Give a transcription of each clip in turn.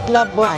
Love boy.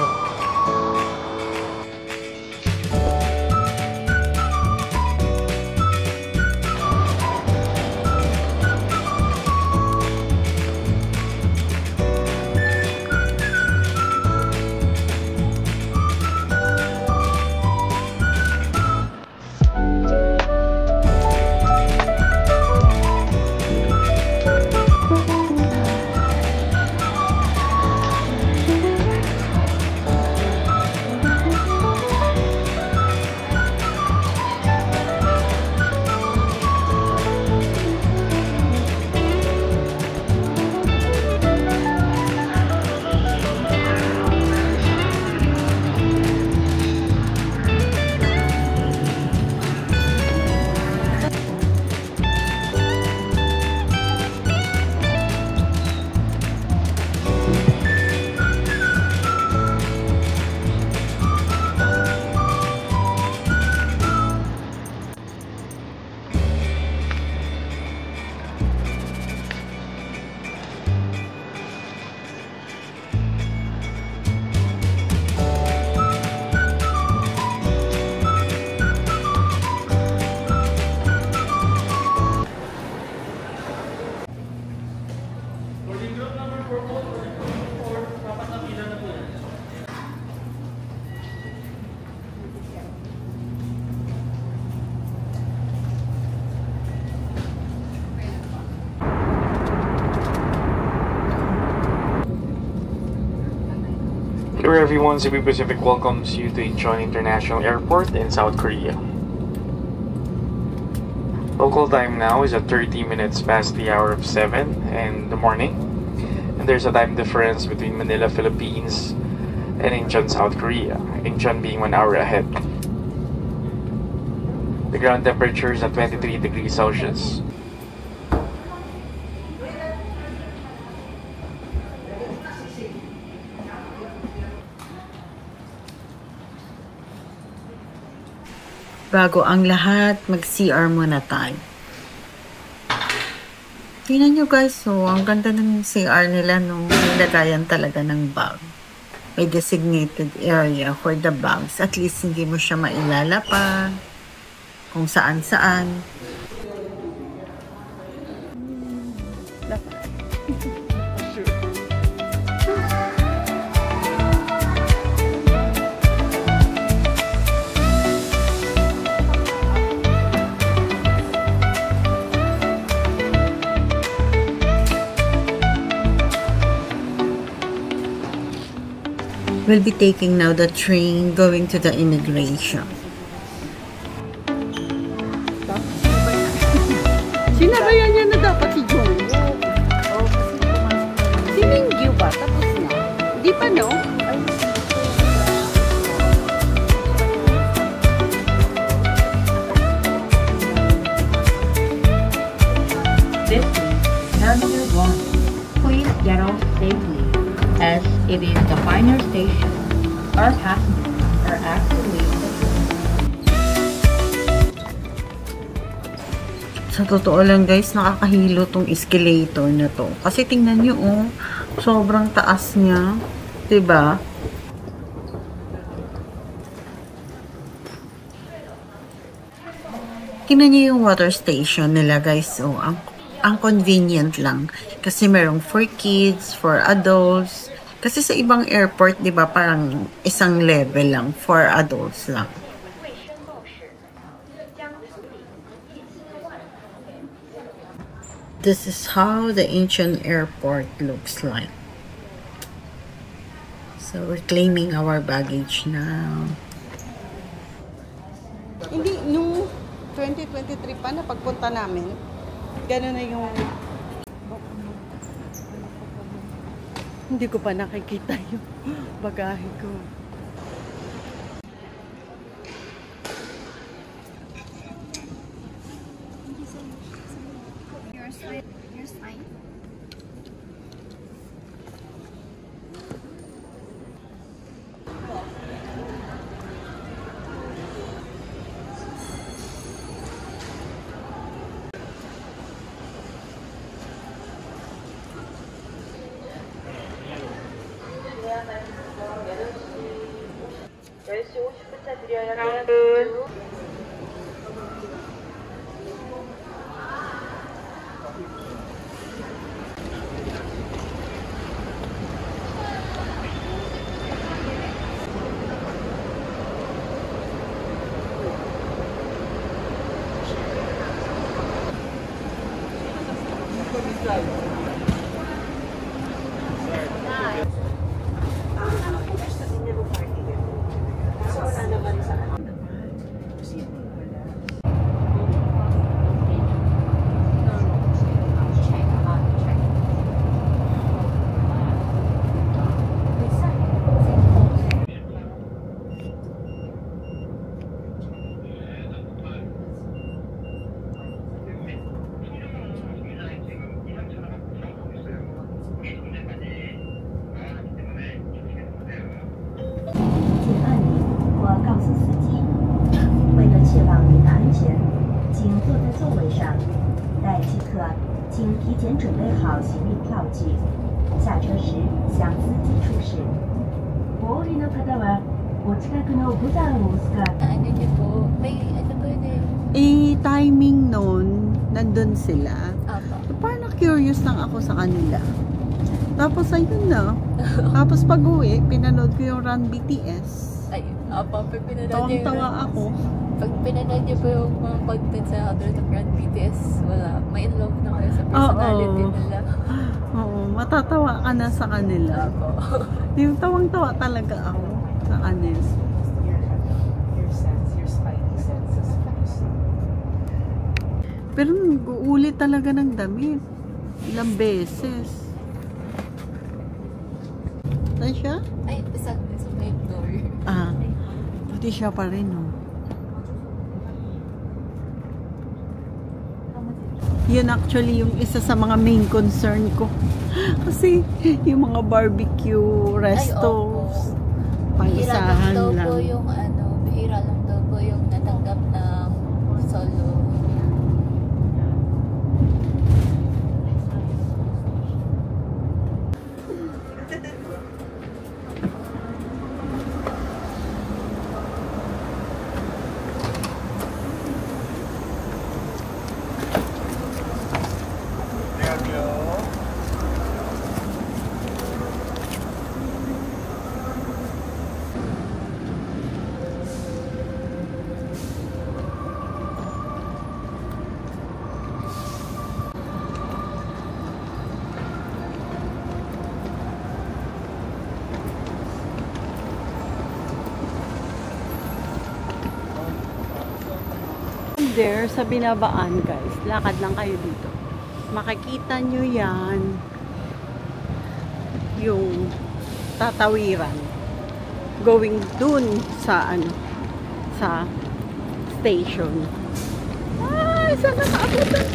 Hello everyone, Cebu Pacific welcomes you to Incheon International Airport in South Korea. Local time now is at 30 minutes past the hour of 7 in the morning. And there's a time difference between Manila, Philippines and Incheon, South Korea. Incheon being 1 hour ahead. The ground temperature is at 23 degrees Celsius. Bago ang lahat, mag-CR muna tayo. Tingnan nyo guys, so ang ganda ng CR nila, no? Nilagayan talaga ng bag. May designated area for the bags. At least hindi mo siya mailalapa kung saan-saan. We'll be taking now the train going to the immigration. Sinabayan niya na dapat si John. Si Mingyu ba? Tapos na? Di pa, no? This is Terminal 1. Please get off safely, as it is the final station. Our passengers are actually... Sa totoo lang guys, nakakahilo tong escalator na to. Kasi tingnan nyo, oh, sobrang taas niya. Diba? Tingnan nyo yung water station nila guys. Oh, ang convenient lang. Kasi merong for kids, for adults. Kasi sa ibang airport, di ba, parang isang level lang for adults lang. This is how the Incheon Airport looks like. So we're claiming our baggage now. Hindi, nung 2023 pa na pagpunta namin, gano'n na yung... Hindi ko pa nakikita yung bagahe ko. Your sign. 请提前准备好行李票据。下車時向司機出示。お降りの方はお近くのボタンを押すか。Ano niyo po? May ano ba yun timing noon, nandun sila. Apo. Parang curious lang ako sa kanila. Tapos ayun na. Tapos pag-uwi, pinanood ko yung Run BTS. Ay, apo. Pag pinanood niyo Tawang-tawa ako. Pag pinanood niyo po yung mga content sa Outdoor of Run BTS, wala. May in love na kayo sa personality nila. Oo, matatawa ka na sa kanila. Apo. Yung tawang-tawa talaga ako sa kanila. Your spidey senses first. Pero nag-uulit talaga ng damit. Ilang beses. Saan siya? Ay, isa sa may door. Buti siya pa rin, no? Yun actually yung isa sa mga main concern ko. Kasi yung mga barbecue restos, pang-isahan Bihira lang daw lang. po yung bihira lang daw po yung natanggap ng solo. There sa Binabaan, guys, lakad lang kayo dito, makikita nyo yan, yung tatawiran going dun sa sa station. Ay, saan ka naabutan?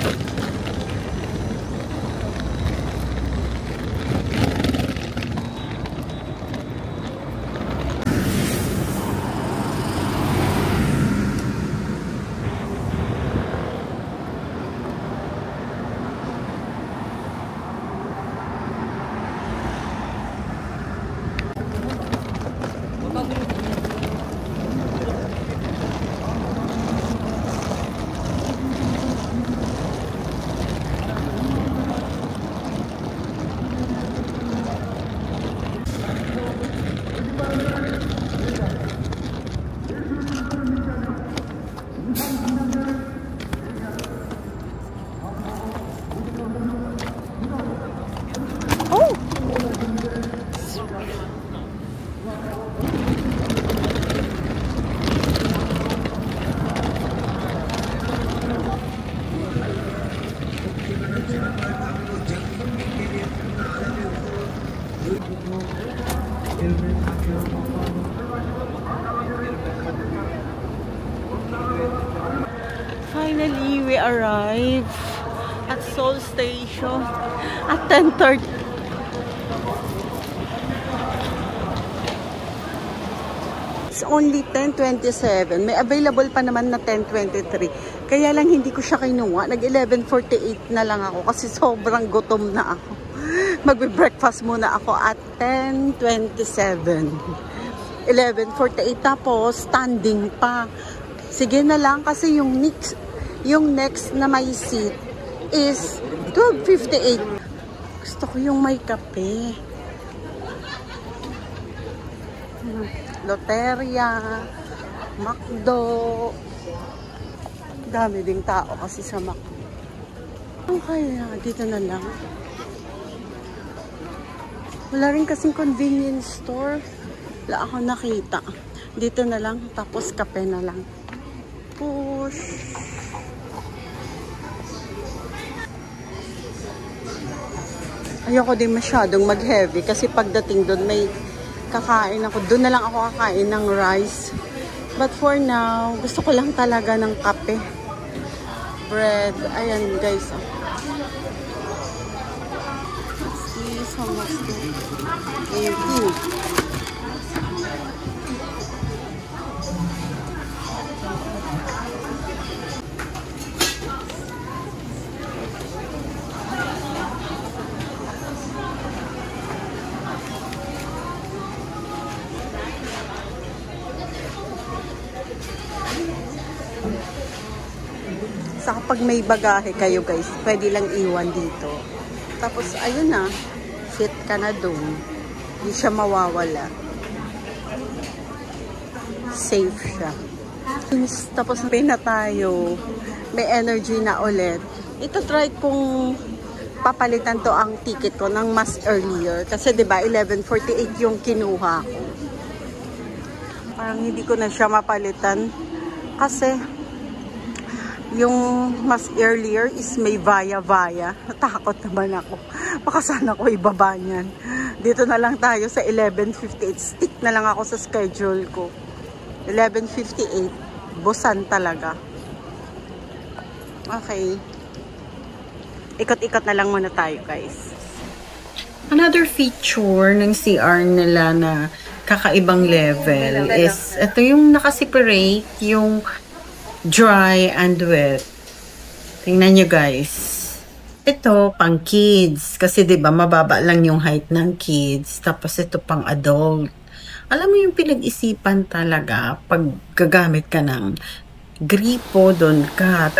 Finally, we arrived at Seoul Station at 10:30. It's only 10:27. May available pa naman na 10:23. Kaya lang hindi ko siya kinuha. Nag-11:48 na lang ako kasi sobrang gutom na ako. Magbe-breakfast muna ako at 10:27. 11:48 tapos standing pa. Sige na lang kasi yung next na may seat is 12:58. Gusto ko yung may kape. Loteria, McDo. Dami ding tao kasi sa McDo. Okay, dito na lang. Wala rin kasing convenience store. Wala ako nakita. Dito na lang, tapos kape na lang. Push! Ayoko din masyadong mag-heavy kasi pagdating doon may kakain ako. Doon na lang ako kakain ng rice. But for now, gusto ko lang talaga ng kape. Bread. Ayan guys. What's this? How much this? 18. Sa kapag may bagahe kayo guys, pwede lang iwan dito. Tapos ayun na, fit ka na doon. Hindi siya mawawala. Safe siya. Tapos pay na tayo. May energy na ulit. Ito try kong papalitan to ang ticket ko ng mas earlier. Kasi 'di ba 11:48 yung kinuha ko. Parang hindi ko na siya mapalitan. Kasi yung mas earlier is may via-via. Natakot naman ako. Baka sana ko ibaba niyan. Dito na lang tayo sa 11:58. Stick na lang ako sa schedule ko. 11:58. Busan talaga. Okay. Ikot-ikot na lang muna tayo, guys. Another feature ng CR nila na kakaibang level is ito yung nakaseparate yung dry and wet. Tingnan nyo guys. Ito pang kids. Kasi 'di ba mababa lang yung height ng kids. Tapos ito pang adult. Alam mo yung pinag-isipan talaga pag gagamit ka ng gripo, doon ka.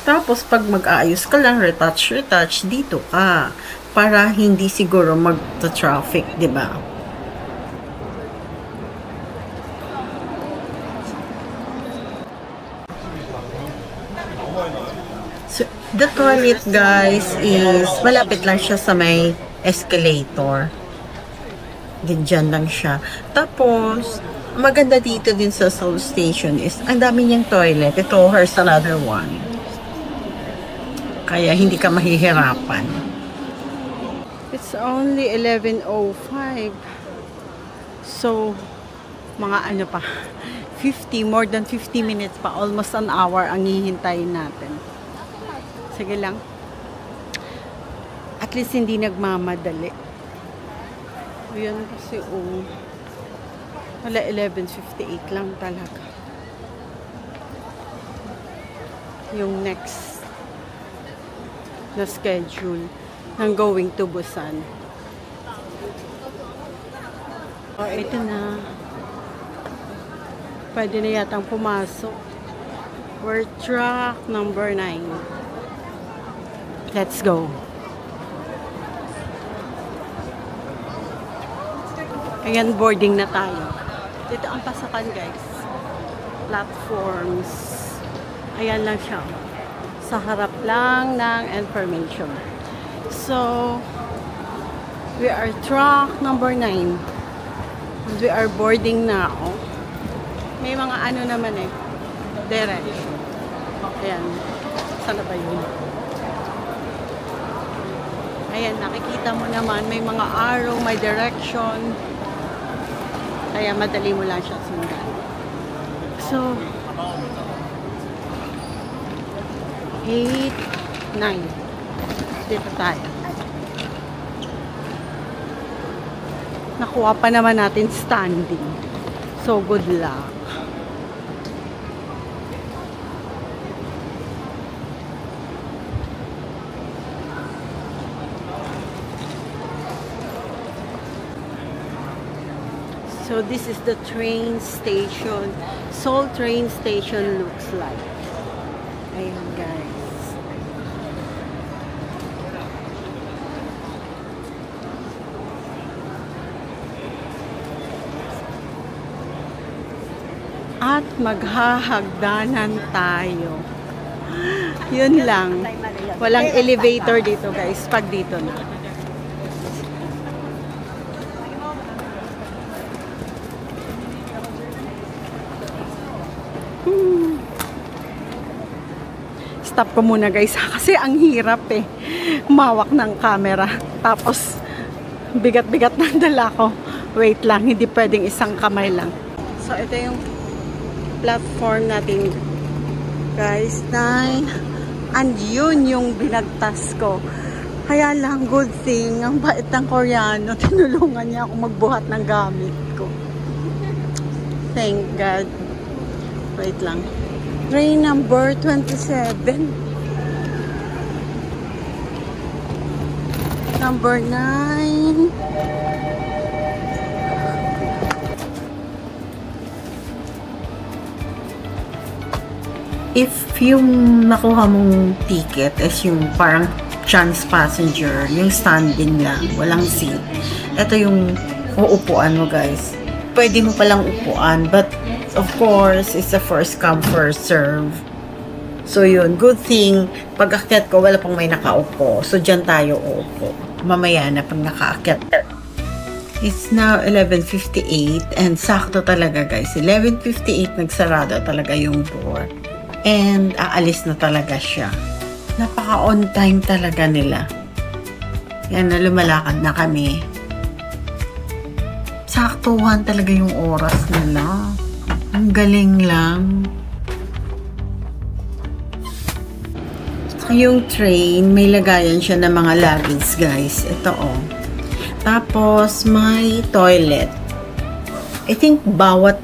Tapos pag mag-aayos ka lang, retouch dito ka. Para hindi siguro mag-traffic, 'di ba? So, the toilet guys is malapit lang siya sa may escalator. Diyan lang siya. Tapos, maganda dito din sa Seoul Station is ang dami niyang toilet. Ito, here's another one. Kaya hindi ka mahihirapan. It's only 11:05. So, mga ano pa, 50, more than 50 minutes pa. Almost an hour ang hihintayin natin. Sige lang. At least hindi nagmamadali. Ayan kasi wala 11:58 lang talaga. Yung next na schedule ng going to Busan. Oh, ito na. Pwede na yatang pumasok. We're track number 9. Let's go. Ayan, boarding na tayo. Dito ang pasakan, guys. Platforms. Ayan lang siya. Sa harap lang ng information. So, we are track number 9. We are boarding now. May mga ano naman eh. Direction. Ayan. Saan na ba yun? Ayan, nakikita mo naman, may mga arrow, may direction. Kaya madali mo lang siya sundan. So, 8, 9. Dito tayo. Nakuha pa naman natin standing. So, good luck. So this is the train station. Seoul train station looks like. Ayan guys. At maghahagdanan tayo. Yun lang. Walang elevator dito guys, pag dito na. Stop ko muna guys kasi ang hirap eh humawak ng camera, tapos bigat-bigat ng dala ko. Wait lang, hindi pwedeng isang kamay lang. So ito yung platform natin guys, 9, and yun yung binagtas ko. Kaya lang, good thing ang bait ng Koreano, tinulungan niya ako magbuhat ng gamit ko. Thank God. Wait lang. Train number 27. Number 9. If yung nakuha mong ticket is yung parang chance passenger, yung standing lang, walang seat, ito yung uupuan mo guys. Pwede mo palang upuan, but of course, it's a first come, first serve. So yun, good thing, pag akyat ko, wala pang may nakaupo. So dyan tayo uupo. Mamaya na pag nakaakyat. It's now 11:58 and sakto talaga guys. 11:58 nagsarado talaga yung door. And aalis na talaga siya. Napaka-on time talaga nila. Yan na, lumalakad na kami. Saktuhan talaga yung oras nila. Ang galing lang. Yung train, may lagayan siya ng mga luggage guys. Ito oh. Tapos may toilet. I think bawat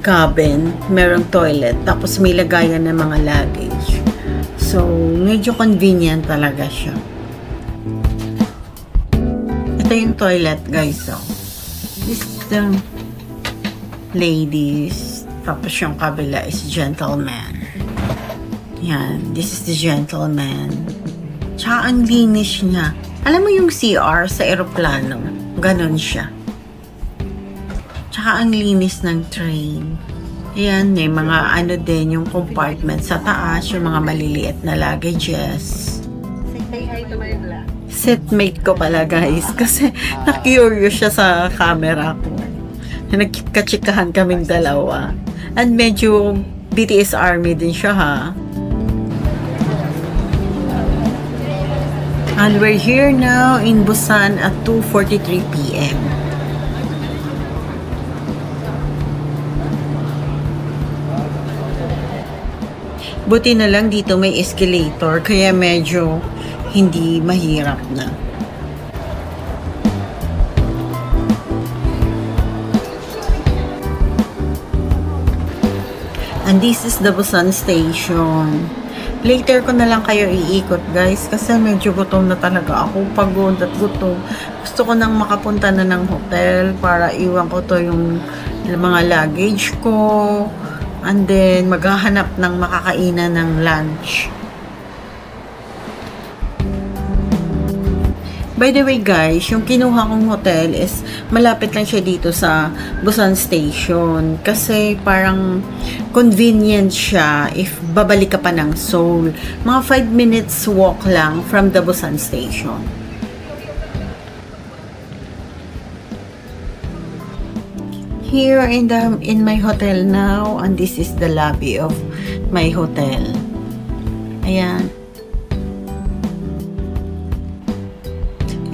cabin, merong toilet. Tapos may lagayan ng mga luggage. So, medyo convenient talaga siya. Ito yung toilet, guys. So, this is the ladies. Tapos yung kabila is gentleman. Yan. This is the gentleman. Tsaka ang linis niya. Alam mo yung CR sa eroplano? Ganon siya. Tsaka ang linis ng train. Ayan, may mga din yung compartment sa taas, yung mga maliliit na luggages. Setmate ko pala guys, kasi na-curious siya sa camera ko. Nagkachikahan kaming dalawa. And medyo BTS Army din siya ha. And we're here now in Busan at 2:43 PM. Buti na lang dito may escalator, kaya medyo hindi mahirap na. And this is the Busan station. Later ko na lang kayo iikot guys, kasi medyo gutom na talaga ako. Pagod at gutom. Gusto ko nang makapunta na ng hotel para iwan ko to yung mga luggage ko. And then, maghahanap ng makakainan ng lunch. By the way guys, yung kinuha kong hotel is malapit lang siya dito sa Busan Station. Kasi parang convenient siya if babalik ka pa ng Seoul. Mga 5 minutes walk lang from the Busan Station. Here in my hotel now, and this is the lobby of my hotel. Ayan.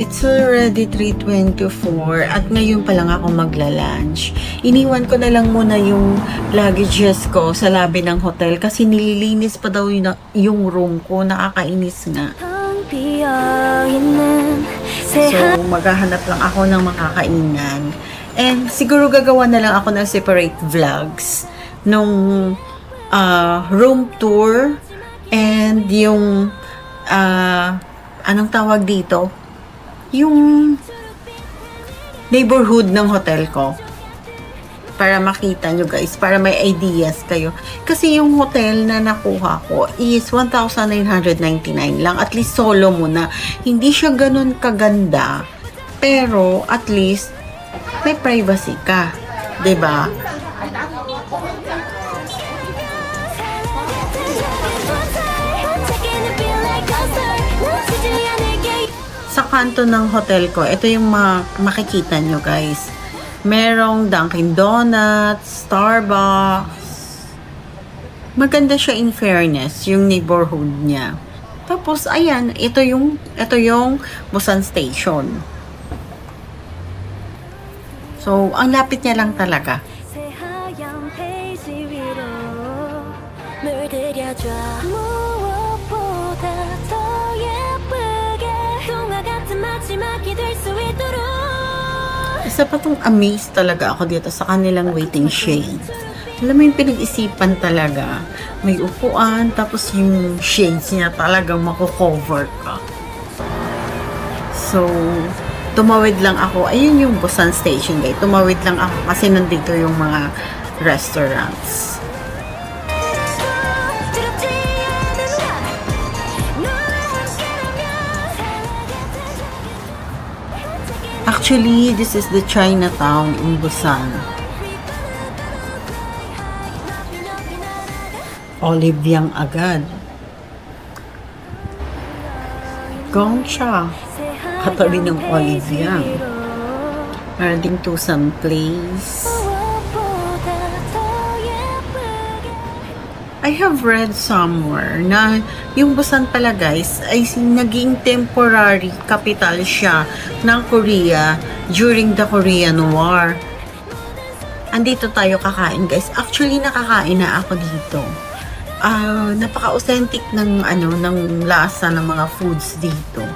It's already 3:24 at ngayon pa lang ako magla-lunch. Iniwan ko na lang muna yung luggages ko sa lobby ng hotel kasi nililinis pa daw yung room ko. Nakakainis nga. So, maghahanap lang ako ng makakainan. And siguro gagawa na lang ako ng separate vlogs nung room tour and yung anong tawag dito? Yung neighborhood ng hotel ko. Para makita nyo guys, para may ideas kayo. Kasi yung hotel na nakuha ko is 1,999 lang. At least solo muna. Hindi siya ganun kaganda. Pero at least may privacy ka, 'di ba? sa kanto ng hotel ko, ito yung makikita nyo guys. Merong Dunkin Donuts, Starbucks. Maganda siya in fairness, yung neighborhood niya. Tapos, ayan, ito yung Busan Station. So, ang lapit niya lang talaga. Isa pa tong amazed talaga ako dito sa kanilang waiting shades. Alam mo yung pinag-isipan talaga. May upuan, tapos yung shades niya talagang mako-cover ka. So, tumawid lang ako. Ayun yung Busan Station guys. Tumawid lang ako kasi nandito yung mga restaurants. Actually, this is the Chinatown in Busan. Olive Yang agad. Gongsha. Katabi ng Olive Yang. Heading to some place. I have read somewhere na yung Busan pala guys ay naging temporary capital siya ng Korea during the Korean War. Andito tayo kakain guys. Actually nakakain na ako dito. Napaka-authentic ng ng lasa ng mga foods dito.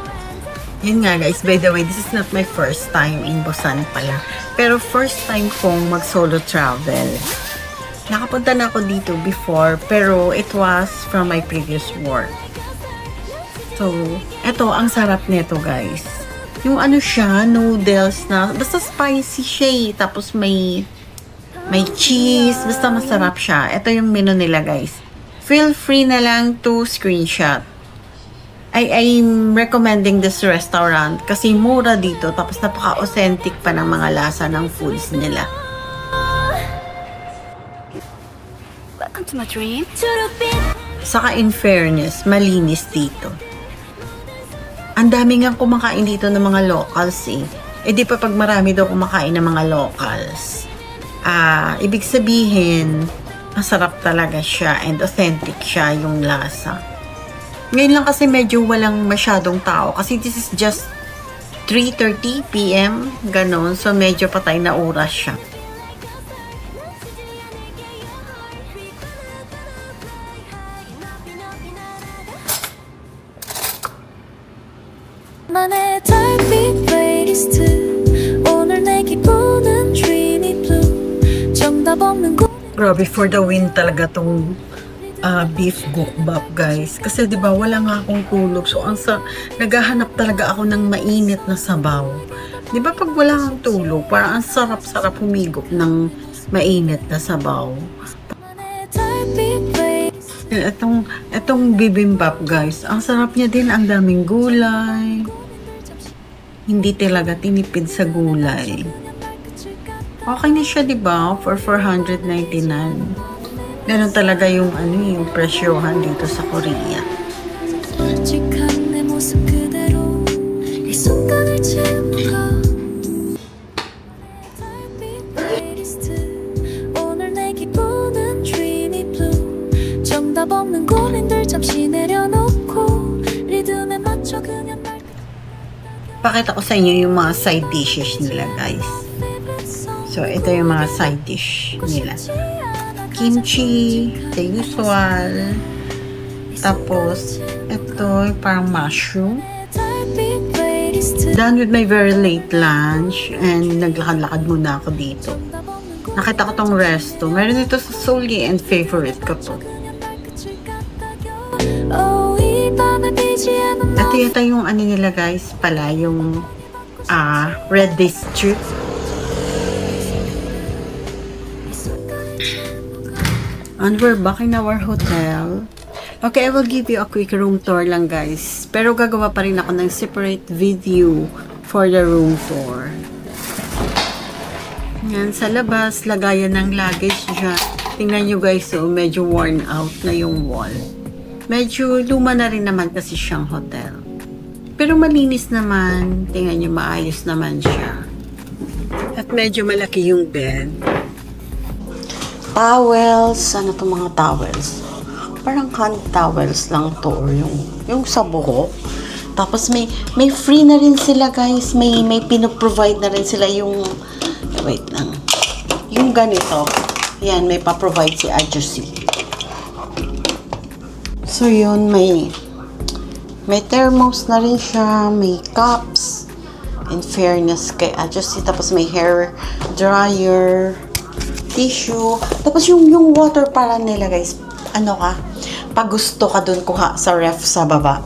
Yun nga guys, by the way, this is not my first time in Busan pala. Pero first time kong mag-solo travel. Nakapunta na ako dito before, pero it was from my previous work. So, eto, ang sarap nito guys. Yung siya, noodles na, basta spicy siya eh. Tapos may cheese, basta masarap siya. Ito yung menu nila guys. Feel free na lang to screenshot. I'm recommending this restaurant kasi mura dito, tapos napaka-authentic pa ng mga lasa ng foods nila. To my dream. Saka in fairness, malinis dito. Ang dami nga kumakain dito ng mga locals eh. Eh di pa pag marami daw kumakain ng mga locals. Ibig sabihin, masarap talaga siya and authentic siya yung lasa. Ngayon lang kasi medyo walang masyadong tao kasi this is just 3:30 PM, ganon. So medyo patay na oras siya. Grabe for the win talaga tong beef gukbap guys. Kasi 'di ba wala nga akong tulog. So naghahanap talaga ako ng mainit na sabaw. 'Di ba pag wala kang tulog, parang ang sarap-sarap humigop ng mainit na sabaw. Etong bibimbap guys, ang sarap niya din, ang daming gulay. Hindi talaga tinipid sa gulay. Okay na siya, 'di ba? For 499. Ganun talaga yung yung presyohan dito sa Korea. Pakita ko sa inyo yung mga side dishes nila guys. So, ito yung mga side dish nila. Kimchi, the usual. Tapos, ito parang mushroom. Done with my very late lunch and naglakad-lakad muna ako dito. Nakita ko tong resto. Meron ito sa Seoul and favorite ko to. Ito yata yung nila guys pala, yung Red District. And we're back in our hotel. Okay, I will give you a quick room tour lang guys. Pero gagawa pa rin ako ng separate video for the room tour. Yan, sa labas, lagayan ng luggage dyan. Tingnan nyo guys, so medyo worn out na yung wall. Medyo luma na rin naman kasi siyang hotel. Pero malinis naman. Tingnan nyo, maayos naman siya. At medyo malaki yung bed. Towels. Ano to mga towels? Parang hand towels lang to. Or yung sa buhok. Tapos may free na rin sila, guys. May pinoprovide na rin sila yung... Wait lang. Yung ganito. Yan, may pa-provide si Adjusi. So, yun, may thermos na rin siya, may cups, in fairness kay Adjusi. Tapos may hair dryer, tissue. Tapos yung water para nila, guys, ano ka, pag gusto ka dun kuha sa ref sa baba.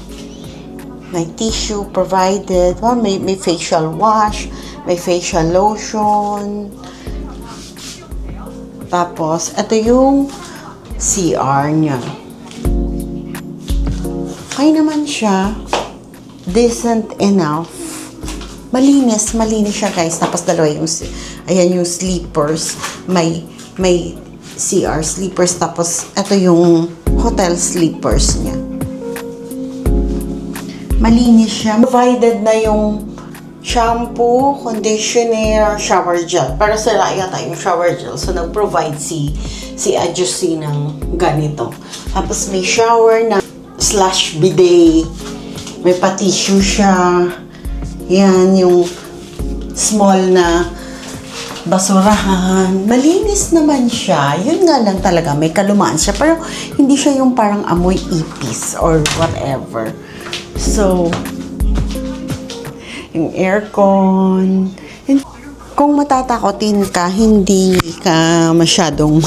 May tissue provided. Well, may facial wash, may facial lotion. Tapos, ito yung CR niya. Okay naman siya. Decent enough. Malinis siya, guys. Tapos dalawa yung, ayan yung sleepers. May CR sleepers. Tapos ito yung hotel sleepers niya. Malinis siya. Provided na yung shampoo, conditioner, shower gel. Para sila yata yung shower gel. So nag-provide si Adjusi ng ganito. Tapos may shower na slash bidet. May pa-tissue siya. Yan, yung small na basurahan. Malinis naman siya. Yun nga lang talaga, may kalumaan siya. Pero hindi siya yung parang amoy ipis or whatever. So, yung aircon. Kung matatakotin ka, hindi ka masyadong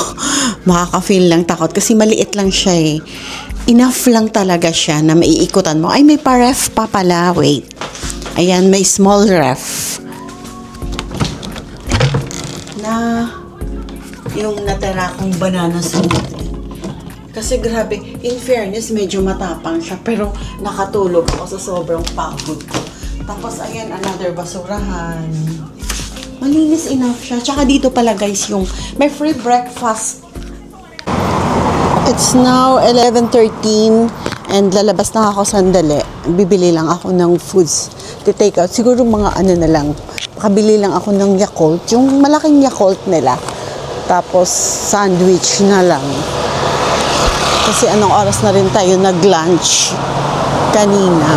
makaka-feel ng takot. Kasi maliit lang siya eh. Enough lang talaga siya na maiikutan mo. Ay, may pa-ref pa pala. Wait. Ayan, may small ref. Na yung natira kong banana smoothie. Kasi grabe, in fairness, medyo matapang siya. Pero nakatulog ako sa sobrang pagod ko. Tapos, ayan, another basurahan. Malinis enough siya. Tsaka dito pala, guys, yung may free breakfast. It's now 11:13 and lalabas na ako sandali. Bibili lang ako ng foods to take out. Siguro mga ano na lang. Makabili lang ako ng Yakult. Yung malaking Yakult nila. Tapos sandwich na lang. Kasi anong oras na rin tayo nag-lunch kanina.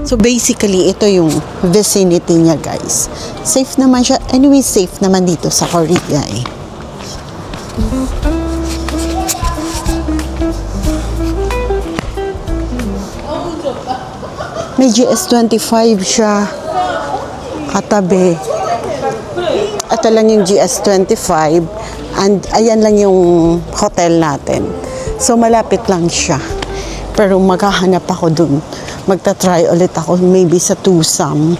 So basically, ito yung vicinity niya, guys. Safe naman siya. Anyway, safe naman dito sa Korea eh. May GS25 siya katabi. Ito lang yung GS25 and ayan lang yung hotel natin. So malapit lang siya. Pero maghahanap ako dun. Magta-try ulit ako maybe sa Tusam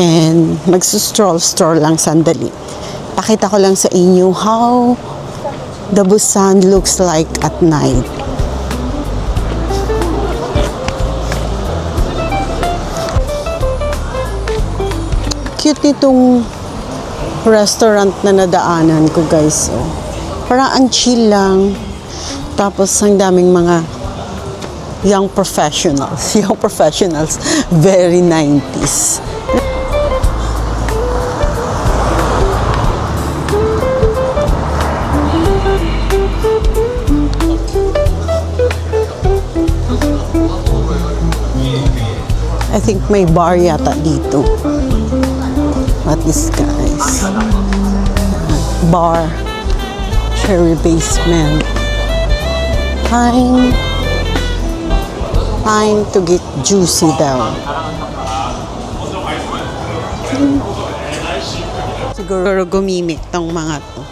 and magsustroll lang sandali. Pakita ko lang sa inyo how the Busan looks like at night. Cute nitong restaurant na nadaanan ko, guys. Oh. Parang ang chill lang. Tapos ang daming mga young professionals. Young professionals. Very 90s. I think may bar yata dito. What is guys? Bar. Cherry basement. Time to get juicy daw. Siguro gumimik tong mga to.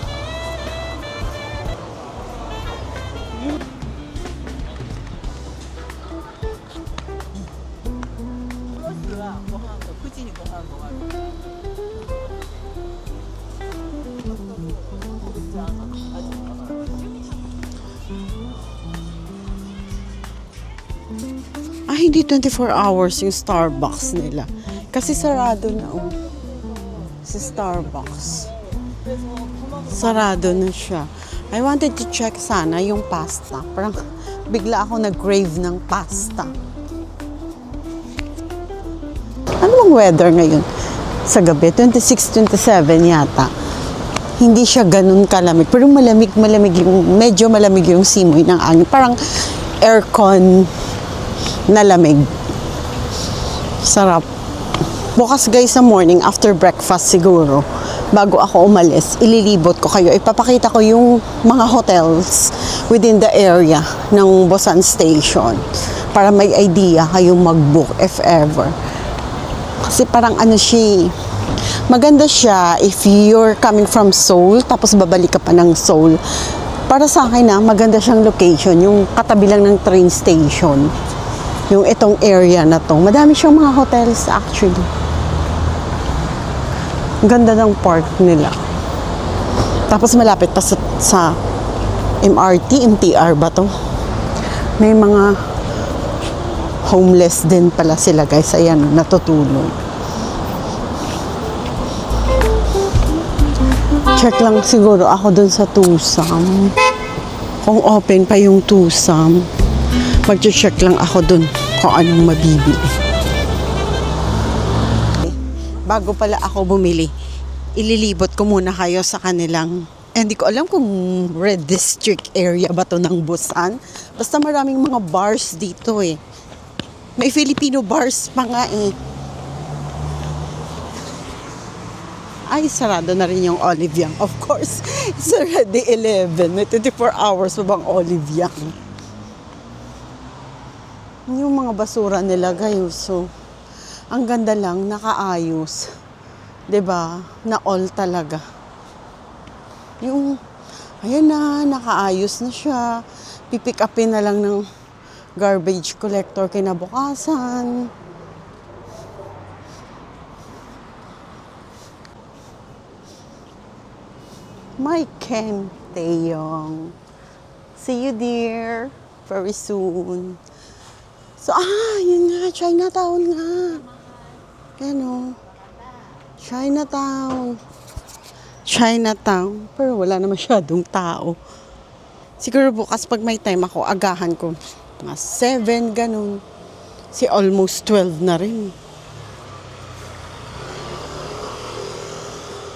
Hindi 24 hours yung Starbucks nila. Kasi sarado na si Starbucks. Sarado na siya. I wanted to check sana yung pasta. Parang bigla ako nag-crave ng pasta. Ano bang weather ngayon? Sa gabi, 26, 27 yata. Hindi siya ganun kalamig. Pero malamig yung, medyo malamig yung simoy ng angin. Parang aircon na lamig. Sarap. Bukas guys sa morning, after breakfast siguro, bago ako umalis, ililibot ko kayo. Ipapakita ko yung mga hotels within the area ng Busan Station para may idea kayong mag-book if ever. Kasi parang ano siya, maganda siya if you're coming from Seoul, tapos babalik ka pa ng Seoul. Para sa akin maganda siyang location, yung katabi lang ng train station. Yung itong area na to. Madami siyang mga hotels actually. Ganda ng park nila. Tapos malapit pa sa MRT, MTR ba to? May mga homeless din pala sila guys. Ayan, natutulog. Check lang siguro ako dun sa Tusam. Kung open pa yung Tusam, mag-check lang ako dun kung anong mabibili. Bago pala ako bumili, ililibot ko muna kayo sa kanilang, hindi ko alam kung Red District area ba to ng Busan. Basta maraming mga bars dito eh. May Filipino bars pa nga eh. Ay, sarado na rin yung Olive Young. Of course, it's already 11. May 24 hours pa bang Olive Young? Yung mga basura nila, guys. So, ang ganda lang, nakaayos. 'Di ba? Na all talaga. Yung, ayan na, nakaayos na siya. Pipick upin na lang ng garbage collector kinabukasan. My Ken Taeyong. See you dear. Very soon. So, yun nga, Chinatown nga. Yan o. Chinatown. Pero wala na masyadong tao. Siguro bukas pag may time ako, agahan ko. Mga 7, ganun. Si almost 12 na rin.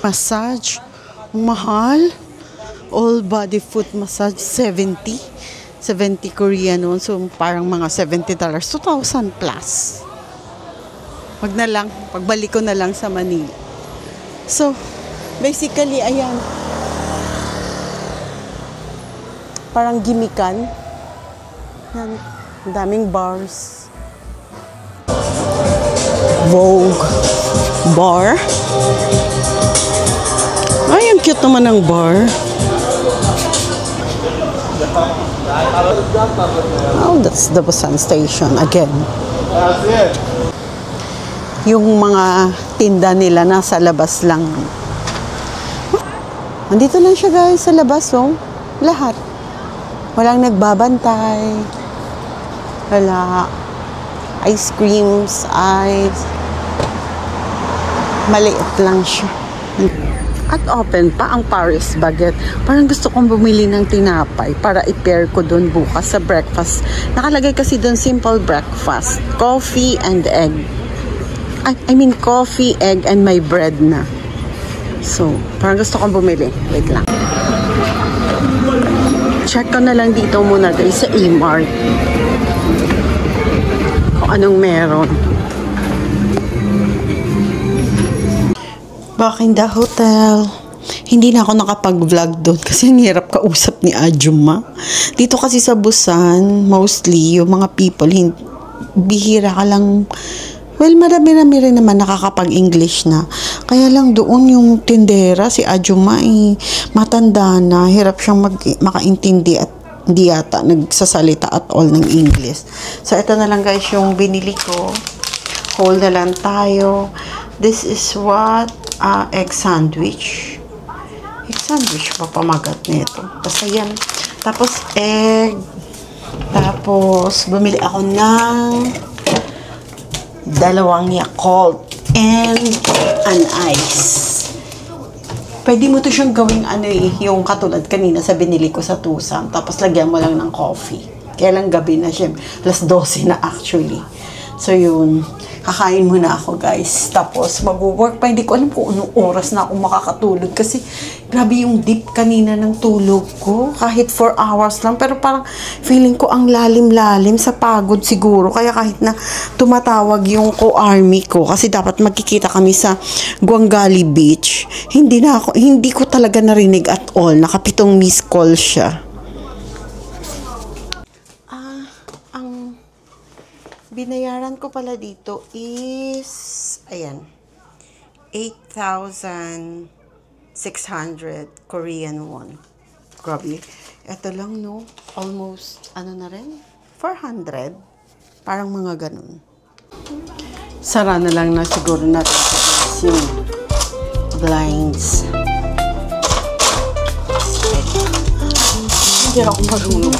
Massage. Mahal. All body foot massage, 70 Korean noon. So, parang mga $70. 2,000 plus. Wag na lang. Pagbalik ko na lang sa Manila. So, basically, ayan. Parang gimikan. Yan. Ang daming bars. Vogue bar. Ay, ang cute naman ng bar. Oh, that's the Busan Station again. Yung mga tinda nila nasa labas lang. Andito lang siya guys, sa labas oh. Lahat. Walang nagbabantay. Wala. Ice creams, ice. Maliit lang siya. At open pa ang Paris Baguette. Parang gusto kong bumili ng tinapay para i-pair ko doon bukas sa breakfast. Nakalagay kasi doon simple breakfast. Coffee and egg. I mean coffee, egg, and my bread na. So, parang gusto kong bumili. Wait lang. Check ko na lang dito muna guys sa E-Mart. Kung anong meron. Back in the hotel. Hindi na ako nakapag-vlog doon kasi ang hirap kausap ni Ajuma. Dito kasi sa Busan, mostly, yung mga people, bihira ka lang. Well, marami-rami rin naman nakakapag-English na. Kaya lang doon yung tindera, si Ajuma, matanda na. Hirap siyang makaintindi at hindi yata nagsasalita at all ng English. So, ito na lang guys yung binili ko. Hold na lang tayo. This is what? Egg sandwich. Egg sandwich pa pamagat nito. Basta yan. Tapos egg. Tapos bumili ako ng 2 Yakult and an ice. Pwede mo to siyang gawing yung katulad kanina sa binili ko sa Tusam. Tapos lagyan mo lang ng coffee. Kaya lang gabi na siya. 12:00 na actually. So yun, kakain muna ako guys. Tapos mag-work pa. Hindi ko alam kung anong oras na ako makakatulog. Kasi grabe yung deep kanina ng tulog ko. Kahit 4 hours lang. Pero parang feeling ko ang lalim-lalim sa pagod siguro. Kaya kahit na tumatawag yung co-army ko. Kasi dapat magkikita kami sa Guangali Beach. Hindi ko talaga narinig at all. Nakapitong missed call siya. Binayaran ko pala dito is, ayan, 8,600 Korean won. Grabe. Ito lang, no? Almost, ano na rin? 400. Parang mga ganun. Sara na lang na siguro natin yung blinds. Hindi ako marunong.